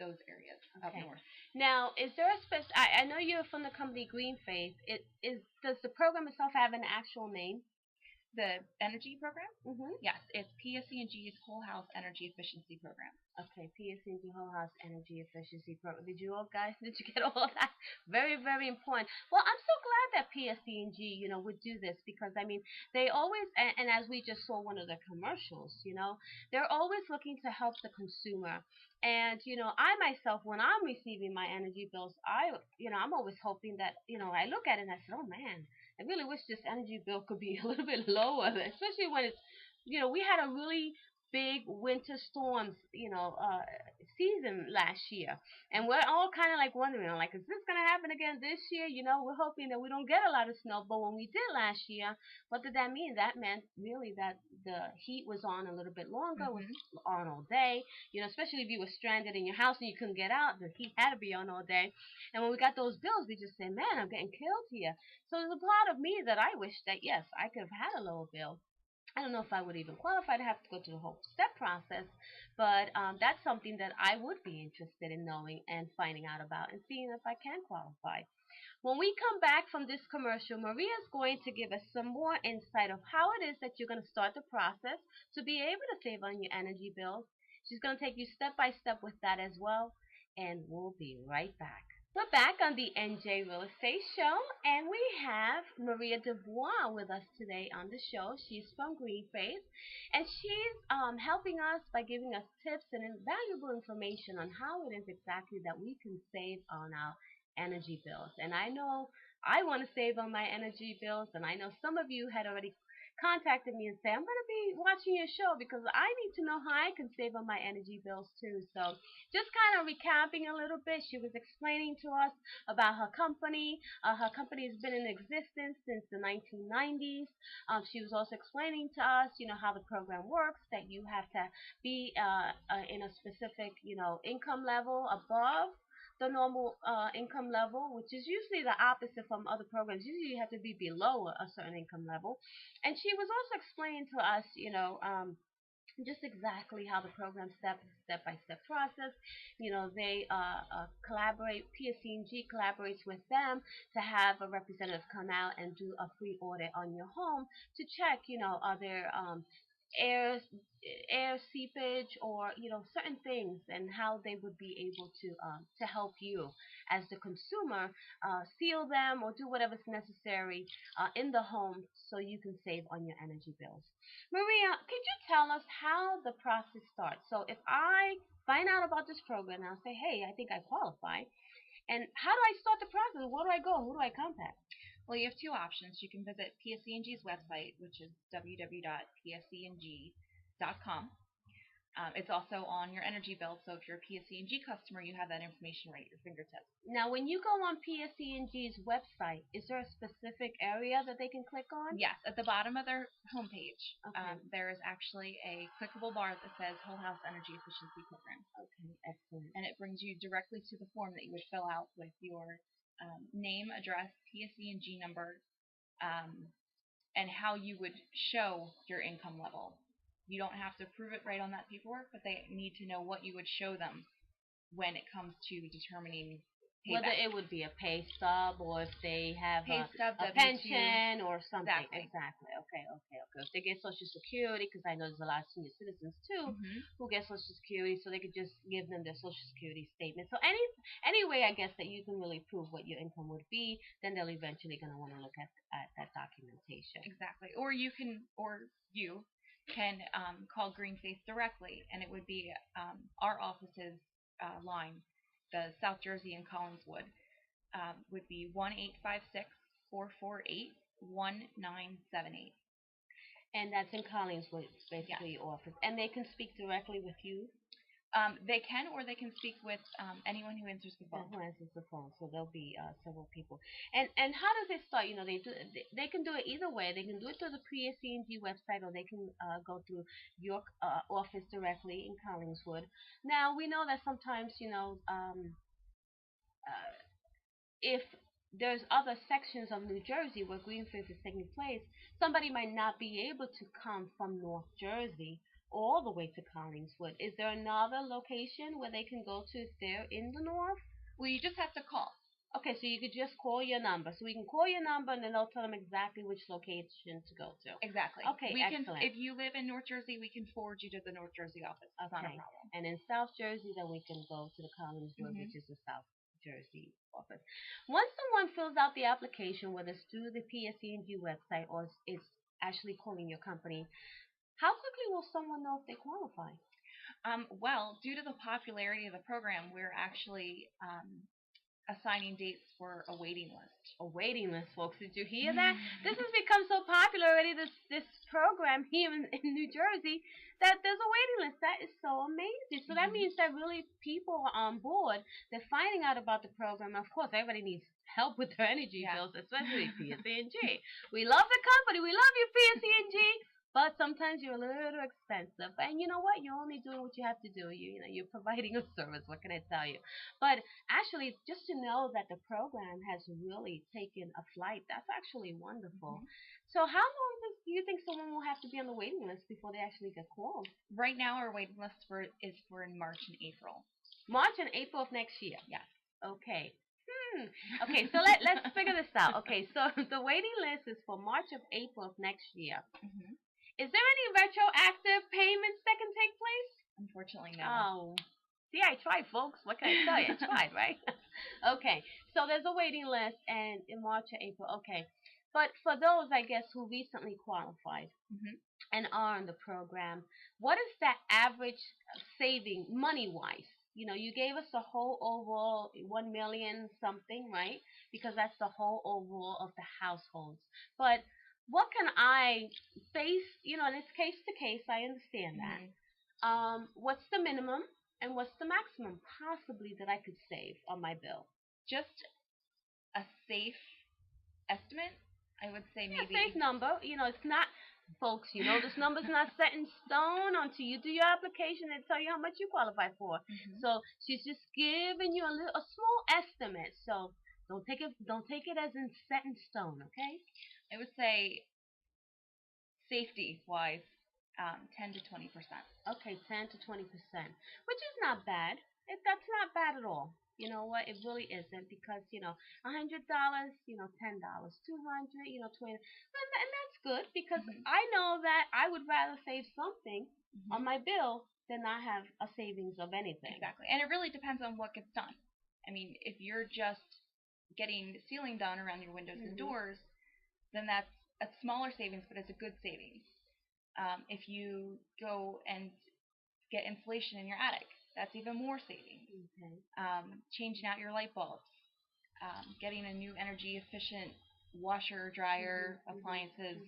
those areas up north. Now, is there a I know you're from the company GreenFaith. Does the program itself have an actual name? The energy program? Mm-hmm. Yes, it's PSE&G's Whole House Energy Efficiency Program. Okay, PSE&G Whole House Energy Efficiency Program. Did you get all that? Very, very important. Well, I'm so glad that PSE&G, would do this because, I mean, they always, and as we just saw one of the commercials, they're always looking to help the consumer. And, I myself, when I'm receiving my energy bills, I'm always hoping that, I look at it and I say, oh man, I really wish this energy bill could be a little bit lower, especially when it's, we had a really big winter storms, season last year. And we're all kind of like wondering, like, is this going to happen again this year? We're hoping that we don't get a lot of snow. But when we did last year, what did that mean? That meant really that the heat was on a little bit longer, was on all day. Especially if you were stranded in your house and you couldn't get out, the heat had to be on all day. And when we got those bills, we just said, man, I'm getting killed here. So there's a part of me that I wish that, yes, I could have had a lower bill. I don't know if I would even qualify to have to go through the whole step process, but that's something that I would be interested in knowing and finding out about and seeing if I can qualify. When we come back from this commercial, Maria is going to give us some more insight of how it is that you're going to start the process to be able to save on your energy bills. She's going to take you step by step with that as well, and we'll be right back. We're back on the NJ Real Estate Show, and we have Maria Dewar with us today on the show. She's from GreenFaith, and she's helping us by giving us tips and invaluable information on how it is exactly that we can save on our energy bills. And I know I want to save on my energy bills, and I know some of you had already contacted me and said, I'm going to be watching your show because I need to know how I can save on my energy bills too. So just kind of recapping a little bit, she was explaining to us about her company. Her company has been in existence since the 1990s. She was also explaining to us, how the program works, that you have to be in a specific, income level above the normal income level, which is usually the opposite from other programs. Usually you have to be below a certain income level. And she was also explaining to us, just exactly how the program step-by-step process. They collaborate, PSE&G collaborates with them to have a representative come out and do a free audit on your home to check, are there air seepage or certain things, and how they would be able to help you as the consumer seal them or do whatever's necessary in the home so you can save on your energy bills. Maria, could you tell us how the process starts? So if I find out about this program and I'll say, hey, I think I qualify, and how do I start the process? Where do I go? Who do I contact? Well, you have two options. You can visit PSE&G's website, which is www.pseng.com. It's also on your energy bill, so if you're a PSE&G customer, you have that information right at your fingertips. Now, when you go on PSE&G's website, is there a specific area that they can click on? Yes, at the bottom of their homepage, there is actually a clickable bar that says Whole House Energy Efficiency Program. Okay, excellent. And it brings you directly to the form that you would fill out with your name, address, PSE&G number, and how you would show your income level. You don't have to prove it right on that paperwork, but they need to know what you would show them when it comes to determining payback. Whether it would be a pay stub or if they have a pension or something. Exactly. Okay. If they get Social Security, because I know there's a lot of senior citizens too who get Social Security, so they could just give them their Social Security statement. So any way, I guess, that you can really prove what your income would be, then they'll eventually going to want to look at that documentation. Exactly. Or you can call GreenFaith directly, and it would be our office's line, the South Jersey and Collingswood, would be 1-856-448-1978. And that's in Collingswood, basically, your office. And they can speak directly with you? They can, or they can speak with anyone who answers the phone. Who answers the phone, so there'll be several people. And how does it start? They can do it either way. They can do it through the PSE&G website, or they can go through your office directly in Collingswood. Now we know that sometimes if there's other sections of New Jersey where GreenFaith is taking place, somebody might not be able to come from North Jersey all the way to Collingswood. Is there another location where they can go to if they're in the north? Well, you just have to call. Okay, so you could just call your number. So we can call your number, and then they'll tell them exactly which location to go to. Exactly. Okay, excellent. If you live in North Jersey, we can forward you to the North Jersey office. That's not a problem. And in South Jersey, then we can go to the Collingswood, which is the South Jersey office. Once someone fills out the application, whether it's through the PSE&G website or it's actually calling your company, how quickly will someone know if they qualify? Well, due to the popularity of the program, we're actually assigning dates for a waiting list. A waiting list, folks. Did you hear that? This has become so popular already, this program here in New Jersey, that there's a waiting list. That is so amazing. So that means that really people are on board. They're finding out about the program. Of course, everybody needs help with their energy bills, especially PSE&G. We love the company. We love you, PSE&G. But sometimes you're a little expensive, and you know what? You're only doing what you have to do. You're providing a service. What can I tell you? But actually, just to know that the program has really taken a flight, that's actually wonderful. So, how long do you think someone will have to be on the waiting list before they actually get called? Right now, our waiting list is for in March and April. March and April of next year. Yes. Okay. Okay, so let's figure this out. Okay, so the waiting list is for March of April of next year. Is there any retroactive payments that can take place? Unfortunately, no. Oh. See, I tried, folks. What can I tell you? I tried, right? Okay. So there's a waiting list and in March or April. Okay. But for those, I guess, who recently qualified and are in the program, what is that average saving money-wise? You gave us the whole overall $1 million something, right? Because that's the whole overall of the households. But what can I base, and it's case to case, I understand that. What's the minimum and what's the maximum possibly that I could save on my bill? Just a safe estimate, I would say maybe. A safe number. It's not, folks, this number's not set in stone until you do your application and tell you how much you qualify for. So she's just giving you a small estimate. So don't take it as in set in stone, okay? I would say safety-wise, 10 to 20%. Okay, 10 to 20%, which is not bad. That's not bad at all. You know what? It really isn't because, $100, $10, $200, 20. And that's good because I know that I would rather save something on my bill than not have a savings of anything. Exactly. And it really depends on what gets done. I mean, if you're just getting ceiling done around your windows and doors, then that's a smaller savings, but it's a good savings. If you go and get insulation in your attic, that's even more savings. Changing out your light bulbs, getting a new energy efficient washer, dryer, appliances,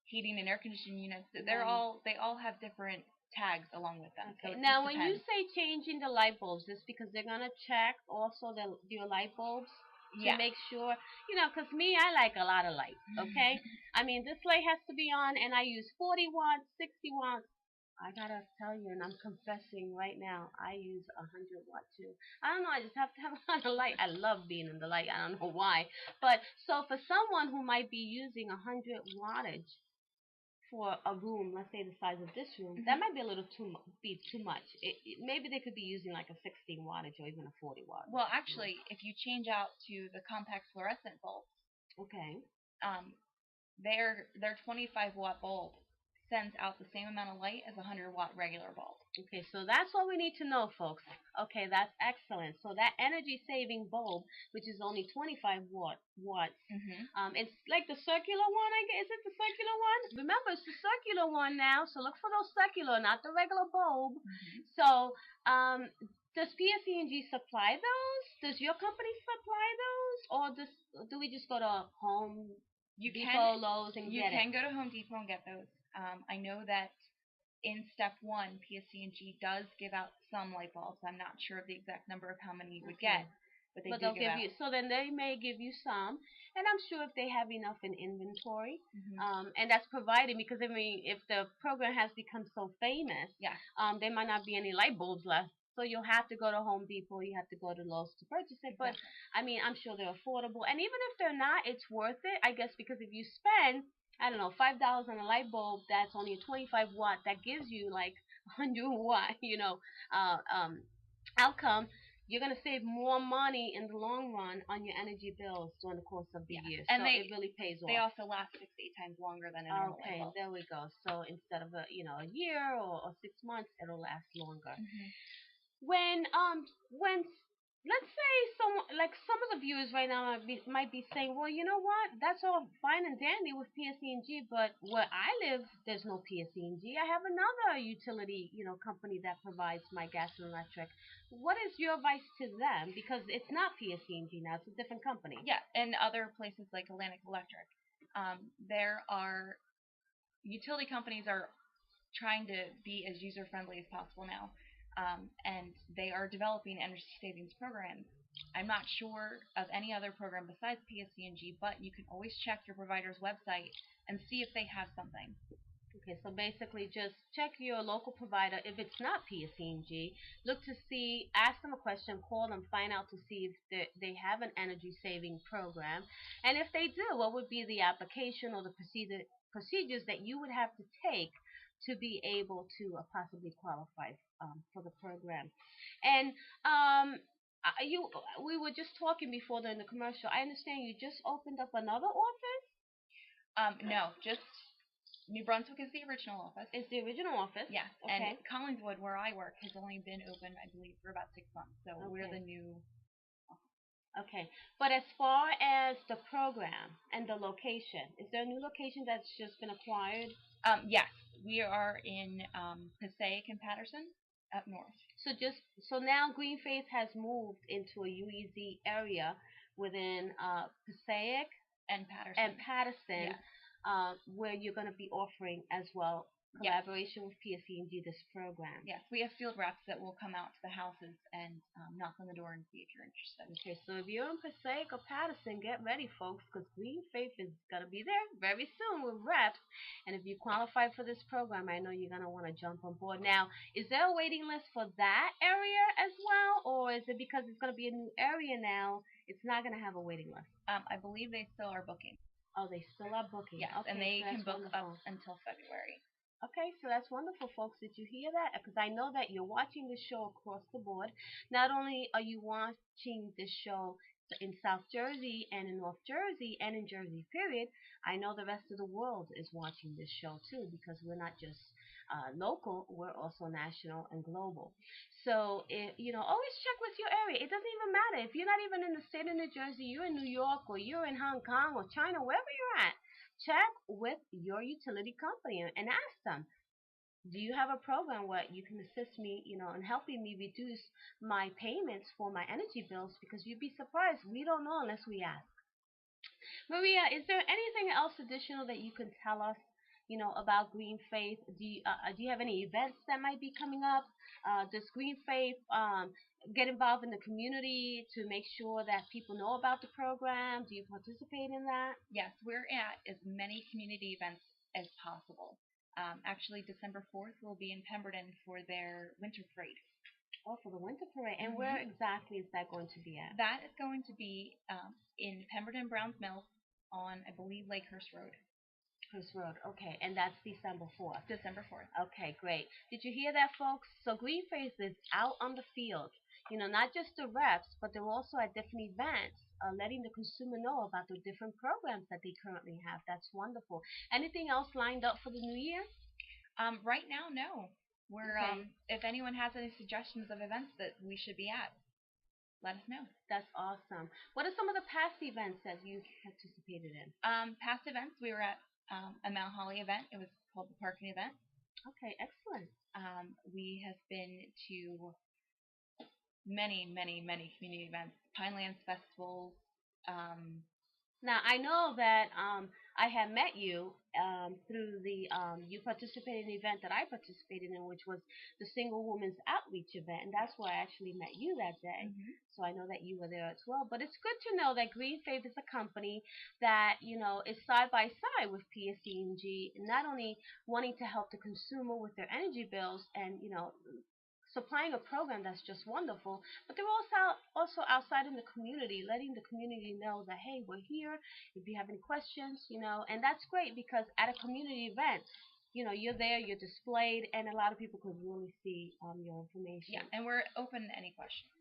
heating and air conditioning units. They all have different tags along with them. Okay. So now, when you say changing the light bulbs, is because they're gonna check also your light bulbs to make sure, because me, I like a lot of light. Okay, I mean, this light has to be on, and I use 40 watts, 60 watts. I gotta tell you, and I'm confessing right now, I use 100 watt too. I don't know, I just have to have a lot of light. I love being in the light. I don't know why, but so for someone who might be using 100 wattage for a room, let's say the size of this room, that might be a little too much. Maybe they could be using like a 16 wattage or even a 40 watt. Well, actually, if you change out to the compact fluorescent bulbs, their 25 watt bulb sends out the same amount of light as a 100 watt regular bulb. Okay, so that's what we need to know, folks. Okay, that's excellent. So that energy saving bulb, which is only 25 watts, it's like the circular one, I guess. Is it the circular one? Remember, it's the circular one now, so look for those circular, not the regular bulb. So, does PSE&G supply those? Does your company supply those? Or do we just go to Home Depot, Lowe's, and get it? You can go to Home Depot and get those. I know that in step 1, PSE&G does give out some light bulbs. I'm not sure of the exact number of how many you would get, but they'll give you. So then they may give you some, and I'm sure if they have enough in inventory, and that's provided because I mean, if the program has become so famous, there might not be any light bulbs left. So you'll have to go to Home Depot, you have to go to Lowe's to purchase it. But I mean, I'm sure they're affordable, and even if they're not, it's worth it, I guess, because if you spend I don't know, $5 on a light bulb that's only a 25 watt that gives you like 100 watt, uh, um, outcome, you're gonna save more money in the long run on your energy bills during the course of the Yeah. year. And so it really pays off. They also last 6 to 8 times longer than a normal light Okay, bulb. there we go. So instead of a year or 6 months, it'll last longer. Mm-hmm. When let's say some of the viewers right now might be saying, well, you know what, that's all fine and dandy with PSE&G, but where I live, there's no PSE&G. I have another utility, company that provides my gas and electric. What is your advice to them? Because it's not PSE&G now; it's a different company. Yeah, and other places like Atlantic Electric, there are utility companies are trying to be as user friendly as possible now, and they are developing energy savings programs. I'm not sure of any other program besides PSE&G, but you can always check your provider's website and see if they have something. Okay, so basically just check your local provider. If it's not PSE&G, look to see, ask them a question, call them, find out to see if they have an energy saving program. And if they do, what would be the application or the procedures that you would have to take to be able to possibly qualify for the program. And you, we were just talking before during the commercial. I understand you just opened up another office? No, just New Brunswick is the original office. It's the original office? Yeah. Okay. And Collingswood, where I work, has only been open, I believe, for about 6 months. So we're the new office. Okay. But as far as the program and the location, is there a new location that's just been acquired? Yes. We are in Passaic and Patterson up north. So now GreenFaith has moved into a UEZ area within Passaic and Patterson. Yeah. Where you're going to be offering as well collaboration with PSE&G this program. Yes, we have field reps that will come out to the houses and knock on the door and see if you're interested. Okay, so if you're in Passaic or Patterson, get ready, folks, because GreenFaith is going to be there very soon with reps. And if you qualify for this program, I know you're going to want to jump on board. Now, is there a waiting list for that area as well, or is it because it's going to be a new area now, it's not going to have a waiting list? I believe they still are booking. Oh, they still are booking. Yes, okay, and they can book wonderful. up until February. Okay, so that's wonderful, folks. Did you hear that? Because I know that you're watching this show across the board. Not only are you watching this show in South Jersey and in North Jersey and in Jersey, period, I know the rest of the world is watching this show too, because we're not just local, we're also national and global. So, always check with your area. It doesn't even matter. If you're not even in the state of New Jersey, you're in New York or you're in Hong Kong or China, wherever you're at, check with your utility company and ask them, do you have a program where you can assist me, in helping me reduce my payments for my energy bills? Because you'd be surprised. We don't know unless we ask. Maria, is there anything else additional that you can tell us, about GreenFaith? Do you have any events that might be coming up? Does GreenFaith get involved in the community to make sure that people know about the program? Do you participate in that? Yes, we're at as many community events as possible. Actually, December 4th will be in Pemberton for their winter parade. Oh, for the winter parade. And where exactly is that going to be at? That is going to be in Pemberton, Browns Mills on, I believe, Lakehurst Road. Lakehurst Road, okay. And that's December 4th? December 4th. Okay, great. Did you hear that, folks? So GreenFaith is out on the field. Not just the reps, but they're also at different events, letting the consumer know about the different programs that they currently have. That's wonderful. Anything else lined up for the new year? Right now, no. We're okay. If anyone has any suggestions of events that we should be at, let us know. That's awesome. What are some of the past events that you participated in? Past events, we were at a Mount Holly event. It was called the Parking Event. Okay, excellent. We have been to many, many, many community events, Pinelands festivals. Now, I know that I had met you through you participated in an event that I participated in, which was the Single Women's Outreach event, and that's where I actually met you that day. So I know that you were there as well. But it's good to know that GreenFaith is a company that, is side by side with PSE&G, not only wanting to help the consumer with their energy bills and, supplying a program that's just wonderful. But they're also outside in the community, letting the community know that, hey, we're here. If you have any questions, and that's great because at a community event, you're there, you're displayed, and a lot of people could really see your information. Yeah, and we're open to any questions.